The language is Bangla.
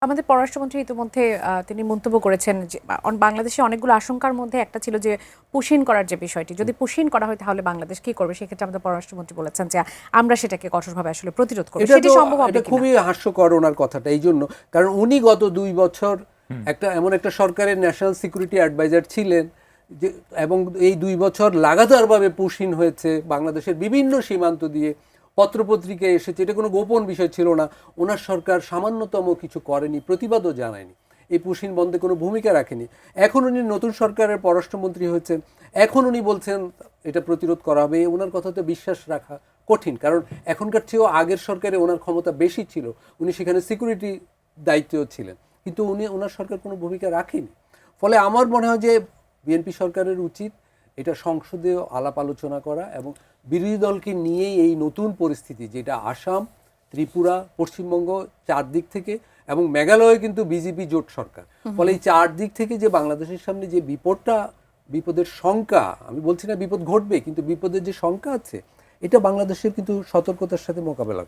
আমাদের পররাষ্ট্রমন্ত্রী ইতিমধ্যে তিনি মন্তব্য করেছেন যে বাংলাদেশে অনেকগুলো আশঙ্কার মধ্যে একটা ছিল যে পুশিন করার যে বিষয়টি, যদি পুশিন করা হয় তাহলে বাংলাদেশ কি করবে। সেক্ষেত্রে আমাদের পররাষ্ট্রমন্ত্রী বলেছেন যে আমরা সেটাকে কঠোরভাবে আসলে প্রতিরোধ করব। সেটি সম্ভব হবে এটা খুবই হাস্যকর ওনার কথাটা, এই জন্য কারণ উনি গত 2 বছর এমন একটা সরকারের ন্যাশনাল সিকিউরিটি অ্যাডভাইজার ছিলেন যে, এবং এই 2 বছর লাগাতারভাবে পুশিন হয়েছে বাংলাদেশের বিভিন্ন সীমান্ত দিয়ে, পত্রপত্রিকায় এসেছে, এটা কোনো গোপন বিষয় ছিল না। ওনার সরকার সামান্যতম কিছু করেনি, প্রতিবাদও জানায়নি, এই পুশিন বন্ধে কোনো ভূমিকা রাখেনি। এখন উনি নতুন সরকারের পররাষ্ট্রমন্ত্রী হয়েছেন, এখন উনি বলছেন এটা প্রতিরোধ করা হবে। ওনার কথাতে বিশ্বাস রাখা কঠিন, কারণ এখনকার চেয়েও আগের সরকারে ওনার ক্ষমতা বেশি ছিল, উনি সেখানে সিকিউরিটি দায়িত্বেও ছিলেন, কিন্তু ওনার সরকার কোনো ভূমিকা রাখেনি। ফলে আমার মনে হয় যে বিএনপি সরকারের উচিত এটা সংসদে আলাপ আলোচনা করা এবং বিরোধী দলকে নিয়েই এই নতুন পরিস্থিতি, যেটা আসাম, ত্রিপুরা, পশ্চিমবঙ্গ, চারদিক থেকে, এবং মেঘালয়ে কিন্তু বিজেপি জোট সরকার, ফলে এই চারদিক থেকে যে বাংলাদেশের সামনে যে বিপদের শঙ্কা, আমি বলছি না বিপদ ঘটবে, কিন্তু বিপদের যে শঙ্কা আছে, এটা বাংলাদেশের কিন্তু সতর্কতার সাথে মোকাবেলা